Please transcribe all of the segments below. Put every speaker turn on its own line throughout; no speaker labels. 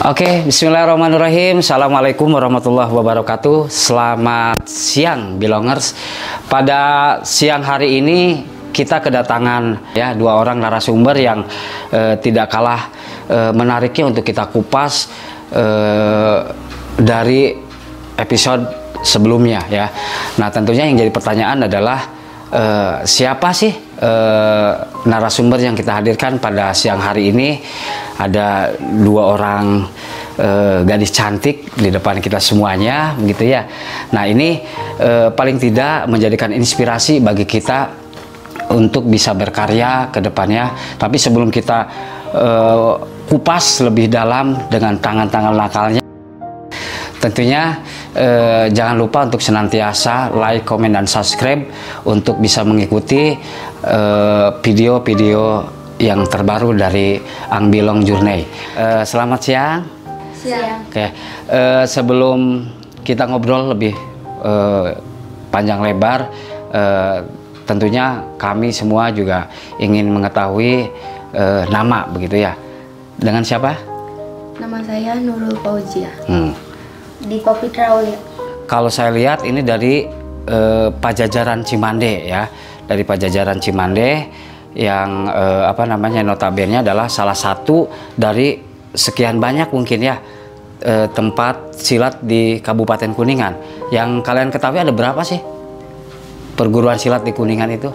Oke, bismillahirrahmanirrahim. Assalamualaikum warahmatullahi wabarakatuh. Selamat siang, Belongers. Pada siang hari ini kita kedatangan ya dua orang narasumber yang tidak kalah menariknya untuk kita kupas dari episode sebelumnya ya. Nah, tentunya yang jadi pertanyaan adalah siapa sih narasumber yang kita hadirkan pada siang hari ini? Ada dua orang gadis cantik di depan kita semuanya, begitu ya. Nah, ini paling tidak menjadikan inspirasi bagi kita untuk bisa berkarya ke depannya. Tapi sebelum kita kupas lebih dalam dengan tangan-tangan nakalnya, tentunya jangan lupa untuk senantiasa like, komen, dan subscribe untuk bisa mengikuti video-video yang terbaru dari Ang Bilong Journey. Selamat siang.
Siang.
Oke, sebelum kita ngobrol lebih panjang lebar, tentunya kami semua juga ingin mengetahui nama, begitu ya. Dengan siapa?
Nama saya Nurul Fauzia. Di Kopitra Aulia.
Kalau saya lihat ini dari Pajajaran Cimande ya, dari Pajajaran Cimande yang notabene adalah salah satu dari sekian banyak mungkin ya tempat silat di Kabupaten Kuningan. Yang kalian ketahui ada berapa sih perguruan silat di Kuningan itu?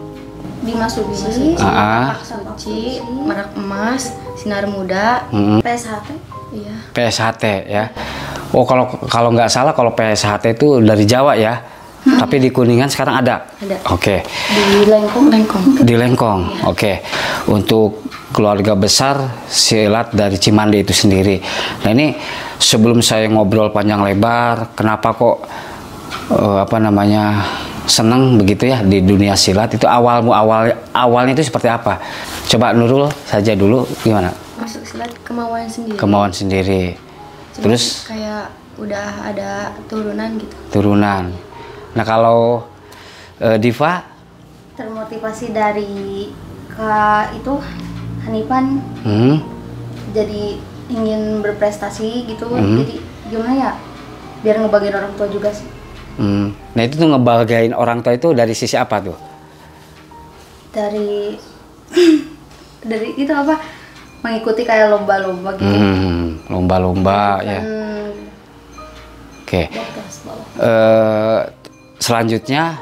Bima Suci, Pak Suci, Merak Emas, Sinar Muda, PSHT. Iya. PSHT
ya. Oh, kalau nggak salah kalau PSHT itu dari Jawa ya. Tapi di Kuningan sekarang ada. Oke.
Di Lengkong.
Di Lengkong.
Ya.
Oke. Untuk keluarga besar silat dari Cimande itu sendiri. Nah, ini sebelum saya ngobrol panjang lebar, kenapa kok seneng begitu ya di dunia silat, itu awalnya itu seperti apa? Coba Nurul saja dulu, gimana?
Masuk silat kemauan sendiri.
Kemauan sendiri.
Cuma
terus
kayak udah ada turunan gitu.
Turunan. Nah, kalau Diva
termotivasi dari Kak itu Hanifan. Jadi ingin berprestasi gitu. Jadi gimana ya? Biar ngebagiin orang tua juga sih.
Nah, itu tuh ngebagain orang tua itu dari sisi apa tuh?
Dari itu apa? Mengikuti kayak lomba-lomba gitu.
Lomba-lomba ya. Oke. Selanjutnya,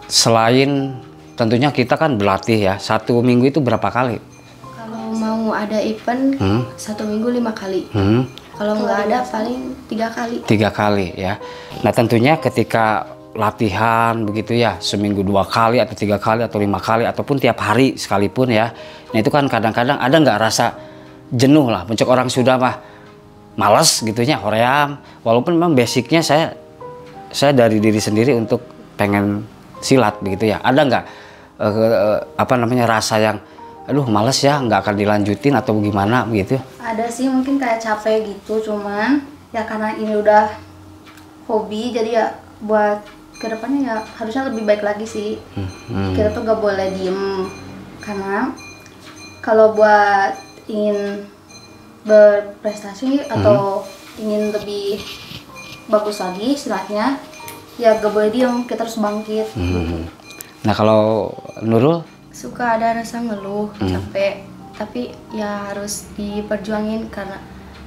selain tentunya kita kan berlatih ya, satu minggu itu berapa kali?
Kalau mau ada event, satu minggu 5 kali. Kalau nggak ada paling 3 kali.
3 kali ya. Nah, tentunya ketika latihan begitu ya, seminggu 2 kali atau 3 kali atau 5 kali ataupun tiap hari sekalipun ya. Nah, itu kan kadang-kadang ada nggak rasa jenuh lah, mencok orang sudah mah males gitunya, hoream. Walaupun memang basicnya saya dari diri sendiri untuk pengen silat begitu ya. Ada nggak rasa yang aduh males ya, nggak akan dilanjutin atau gimana begitu?
Ada sih, mungkin kayak capek gitu, cuman ya karena ini udah hobi, jadi ya buat kedepannya ya harusnya lebih baik lagi sih. Kita tuh gak boleh diem, karena kalau buat ingin berprestasi atau ingin lebih bagus lagi silatnya, ya gak boleh diem, kita harus bangkit.
Nah, kalau Nurul?
Suka ada rasa ngeluh, capek, tapi ya harus diperjuangin karena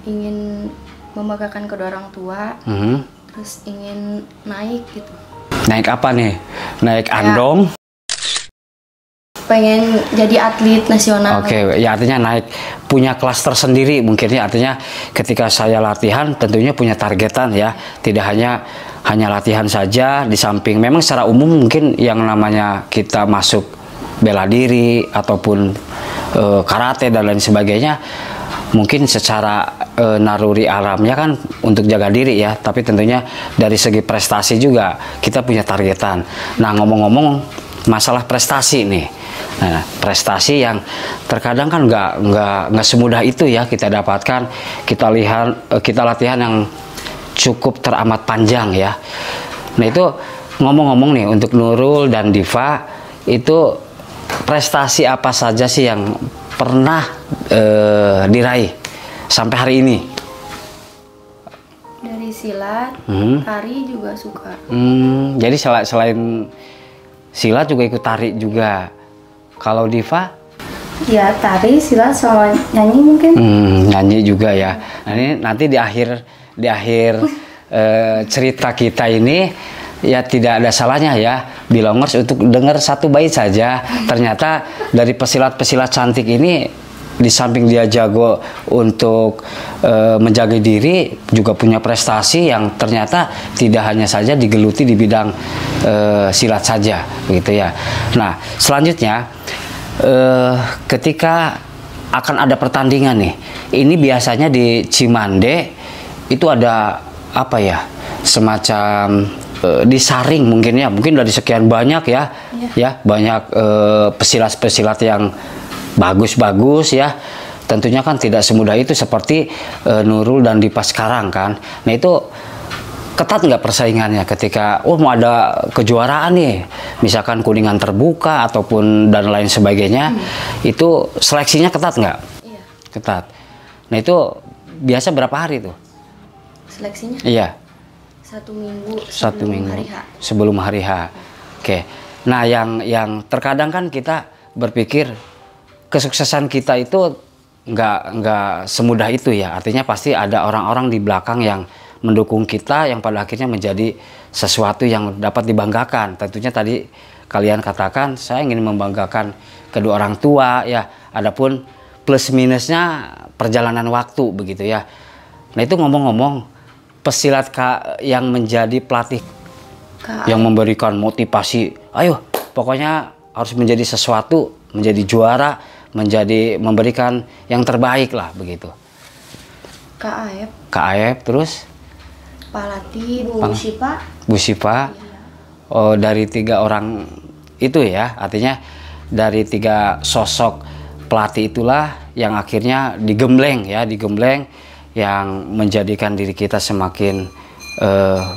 ingin membanggakan kedua orang tua, terus ingin naik gitu.
Naik apa nih? Naik andong?
Pengen jadi atlet nasional.
Oke, ya artinya naik, punya kelas tersendiri mungkin ya. Artinya ketika saya latihan tentunya punya targetan ya, tidak hanya latihan saja. Di samping memang secara umum mungkin yang namanya kita masuk bela diri ataupun karate dan lain sebagainya, mungkin secara naruri alamnya kan untuk jaga diri ya, tapi tentunya dari segi prestasi juga kita punya targetan. Nah, ngomong-ngomong masalah prestasi nih, nah, prestasi yang terkadang kan nggak semudah itu ya kita dapatkan. Kita latihan yang cukup teramat panjang ya. Nah, itu ngomong-ngomong nih untuk Nurul dan Diva, itu prestasi apa saja sih yang pernah diraih sampai hari ini?
seperti silat, tari juga suka.
Jadi selain silat juga ikut tari juga. Kalau Diva?
Ya tari, silat, sama nyanyi mungkin.
Nyanyi juga ya. Nah, ini nanti di akhir cerita kita ini ya tidak ada salahnya ya Bilongers untuk dengar satu bait saja. Ternyata dari pesilat-pesilat cantik ini, di samping dia jago untuk menjaga diri, juga punya prestasi yang ternyata tidak hanya saja digeluti di bidang silat saja, begitu ya. Nah, selanjutnya ketika akan ada pertandingan nih, ini biasanya di Cimande itu ada apa ya, semacam disaring mungkin dari sekian banyak ya banyak pesilat-pesilat yang bagus-bagus ya. Tentunya kan tidak semudah itu seperti Nurul dan Dipa sekarang kan. Nah, itu ketat nggak persaingannya ketika mau ada kejuaraan nih, misalkan Kuningan terbuka ataupun dan lain sebagainya, itu seleksinya ketat nggak?
Iya.
Ketat. Nah, itu biasa berapa hari tuh
Seleksinya?
Iya.
1 minggu
sebelum
hari H.
Sebelum hari H. Oke. Nah, yang terkadang kan kita berpikir kesuksesan kita itu nggak semudah itu ya. Artinya pasti ada orang-orang di belakang yang mendukung kita, yang pada akhirnya menjadi sesuatu yang dapat dibanggakan. Tentunya tadi kalian katakan saya ingin membanggakan kedua orang tua ya. Adapun plus minusnya perjalanan waktu begitu ya. Nah, itu ngomong-ngomong, pesilat yang menjadi pelatih, yang memberikan motivasi, ayo pokoknya harus menjadi sesuatu, menjadi juara, memberikan yang terbaik lah begitu. Kak Aep, terus
Palati, Bu
Sipa. Oh, dari 3 orang itu ya, artinya dari 3 sosok pelatih itulah yang akhirnya digembleng yang menjadikan diri kita semakin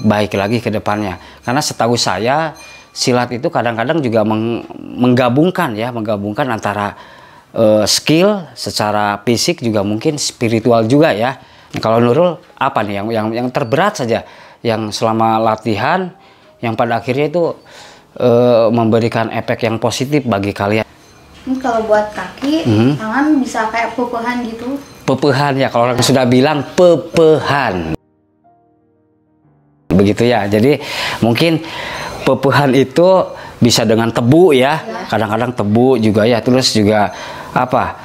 baik lagi ke depannya. Karena setahu saya silat itu kadang-kadang juga menggabungkan antara skill secara fisik, juga mungkin spiritual juga ya. Kalau Nurul apa nih yang terberat saja yang selama latihan yang pada akhirnya itu memberikan efek yang positif bagi kalian?
Ini kalau buat kaki, tangan bisa kayak pepehan gitu.
Pepehan ya, kalau orang sudah bilang pepehan. Begitu ya. Jadi mungkin pepehan itu bisa dengan tebu ya. Kadang-kadang tebu juga ya. Terus juga apa?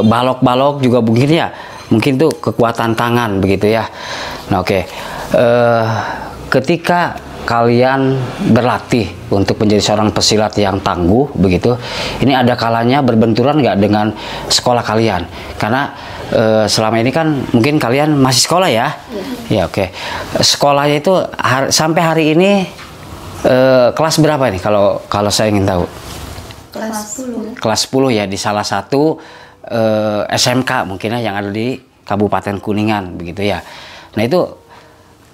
Balok-balok juga mungkin ya. Mungkin tuh kekuatan tangan begitu ya. Nah, oke. Ketika kalian berlatih untuk menjadi seorang pesilat yang tangguh begitu, ini ada kalanya berbenturan nggak dengan sekolah kalian? Karena selama ini kan mungkin kalian masih sekolah ya? Ya, oke. Sekolahnya itu sampai hari ini kelas berapa nih kalau saya ingin tahu? Kelas 10 ya, di salah satu SMK mungkin yang ada di Kabupaten Kuningan begitu ya. Nah, itu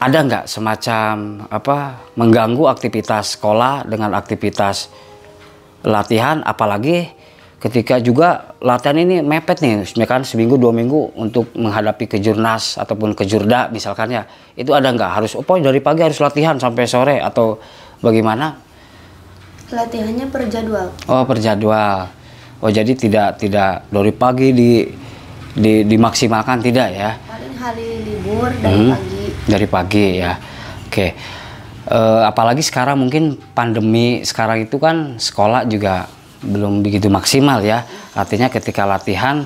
ada nggak semacam mengganggu aktivitas sekolah dengan aktivitas latihan, apalagi ketika juga latihan ini mepet nih, misalkan seminggu 2 minggu untuk menghadapi kejurnas ataupun kejurda misalkan ya, itu ada nggak harus dari pagi harus latihan sampai sore atau bagaimana?
Latihannya per jadwal.
Oh, per jadwal. Oh, jadi tidak dari pagi dimaksimalkan, tidak ya?
Paling hari libur dari pagi.
Dari pagi ya. Oke. Apalagi sekarang mungkin pandemi sekarang itu kan sekolah juga belum begitu maksimal ya. Artinya ketika latihan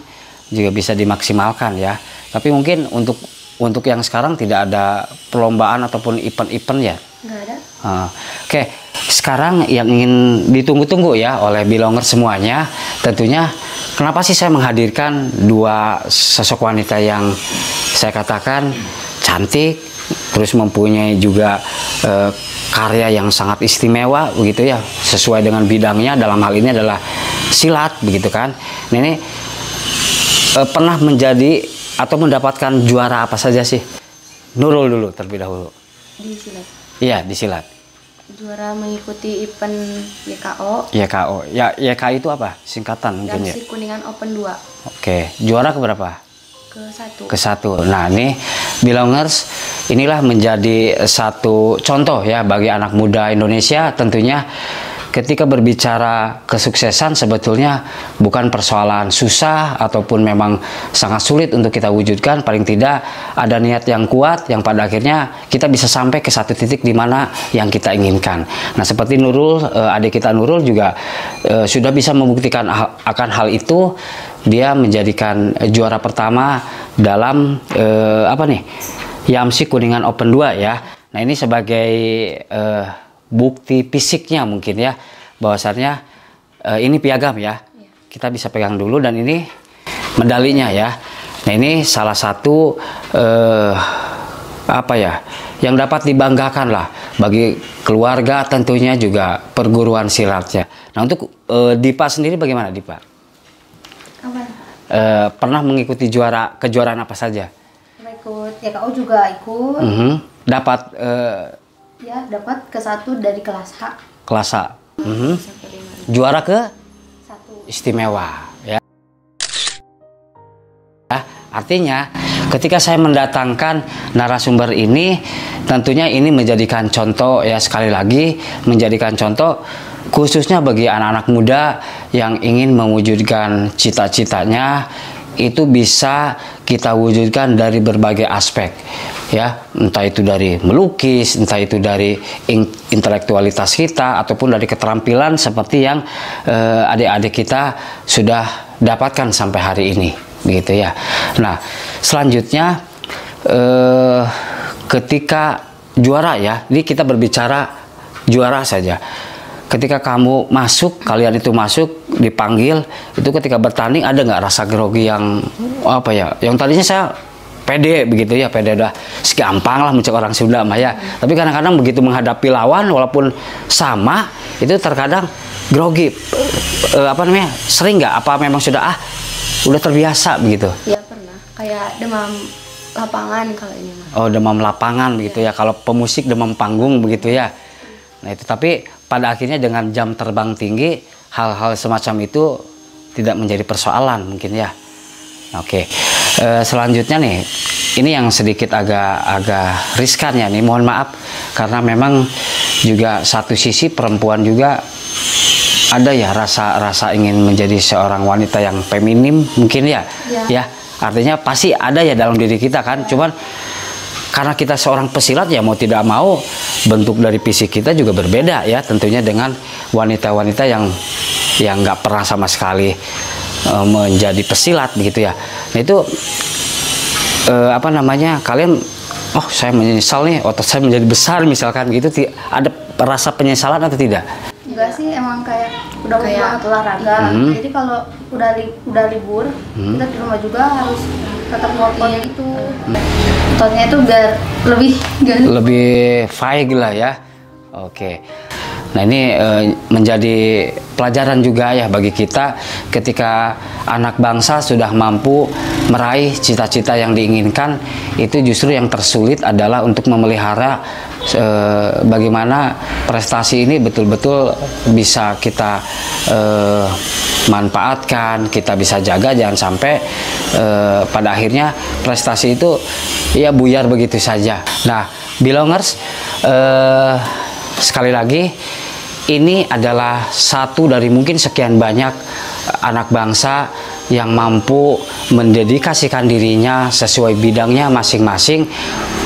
juga bisa dimaksimalkan ya. Tapi mungkin untuk yang sekarang tidak ada perlombaan ataupun event-event ya?
Nggak ada.
Oke. Sekarang yang ingin ditunggu-tunggu ya oleh Bilongers semuanya, tentunya kenapa sih saya menghadirkan 2 sosok wanita yang saya katakan cantik, terus mempunyai juga karya yang sangat istimewa begitu ya, sesuai dengan bidangnya, dalam hal ini adalah silat begitu kan. Nah, ini pernah menjadi atau mendapatkan juara apa saja sih? Nurul dulu terlebih dahulu.
Di silat.
Iya, di silat.
Juara mengikuti event YKO.
YKO. Ya, YKO itu apa? Singkatan mungkin ya.
Kuningan Open 2.
Oke, juara keberapa?
ke satu.
Nah, ini Belongers, inilah menjadi satu contoh ya bagi anak muda Indonesia. Tentunya ketika berbicara kesuksesan sebetulnya bukan persoalan susah ataupun memang sangat sulit untuk kita wujudkan. Paling tidak ada niat yang kuat yang pada akhirnya kita bisa sampai ke satu titik di mana yang kita inginkan. Nah, seperti Nurul, adik kita Nurul juga sudah bisa membuktikan akan hal itu. Dia menjadikan juara pertama dalam YAMSI Kuningan Open 2 ya. Nah, ini sebagai bukti fisiknya mungkin ya, bahwasannya ini piagam ya. Kita bisa pegang dulu, dan ini medalinya ya. Nah, ini salah satu yang dapat dibanggakan lah bagi keluarga, tentunya juga perguruan silatnya. Nah, untuk Dipa sendiri bagaimana, Dipa?
Apa?
Pernah mengikuti kejuaraan apa saja?
Ikut YKO juga ikut.
Dapat
Ya, dapat ke satu dari kelas H.
kelas A. Juara ke
Satu.
istimewa ya. Artinya ketika saya mendatangkan narasumber ini, tentunya ini menjadikan contoh ya, sekali lagi menjadikan contoh khususnya bagi anak-anak muda yang ingin mewujudkan cita-citanya. Itu bisa kita wujudkan dari berbagai aspek ya, entah itu dari melukis, entah itu dari intelektualitas kita, ataupun dari keterampilan seperti yang adik-adik kita sudah dapatkan sampai hari ini, begitu ya. Nah, selanjutnya ketika juara ya, ini kita berbicara juara saja. Ketika kamu masuk, kalian itu masuk, dipanggil, itu ketika bertanding ada nggak rasa grogi yang yang tadinya saya pede begitu ya, pede udah segampang lah mencek orang Sunda mah ya. Tapi kadang-kadang begitu menghadapi lawan walaupun sama, itu terkadang grogi. Sering nggak? Apa memang sudah udah terbiasa begitu?
Ya pernah, kayak demam lapangan kalau ini mah.
Oh, demam lapangan begitu ya. Kalau pemusik demam panggung begitu ya. Nah, itu tapi pada akhirnya dengan jam terbang tinggi, hal-hal semacam itu tidak menjadi persoalan mungkin ya. Oke, selanjutnya nih, ini yang sedikit agak riskan ya nih, mohon maaf karena memang juga satu sisi perempuan juga ada ya rasa ingin menjadi seorang wanita yang feminim mungkin ya. Ya, artinya pasti ada ya dalam diri kita kan, cuman karena kita seorang pesilat ya mau tidak mau bentuk dari fisik kita juga berbeda ya, tentunya dengan wanita-wanita yang nggak pernah sama sekali menjadi pesilat begitu ya. Nah, itu kalian saya menyesal nih, otot saya menjadi besar misalkan gitu, ada rasa penyesalan atau tidak?
Enggak sih, emang kayak udah banget olahraga. Jadi kalau udah libur, kita di rumah juga harus tetap workout gitu. Ototnya itu biar
lebih baik lah ya. Oke. Nah, ini menjadi pelajaran juga ya bagi kita ketika anak bangsa sudah mampu meraih cita-cita yang diinginkan. Itu justru yang tersulit adalah untuk memelihara bagaimana prestasi ini betul-betul bisa kita manfaatkan, kita bisa jaga, jangan sampai pada akhirnya prestasi itu ya buyar begitu saja. Nah, Belongers, sekali lagi ini adalah satu dari mungkin sekian banyak anak bangsa yang mampu mendedikasikan dirinya sesuai bidangnya masing-masing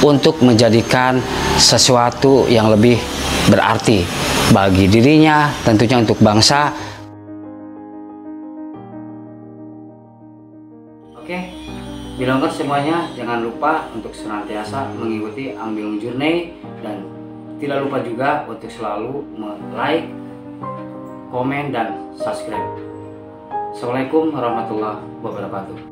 untuk menjadikan sesuatu yang lebih berarti bagi dirinya, tentunya untuk bangsa. Oke, Belongers semuanya, jangan lupa untuk senantiasa mengikuti Ambilung Journey, dan tidak lupa juga untuk selalu like, komen, dan subscribe. Assalamualaikum warahmatullahi wabarakatuh.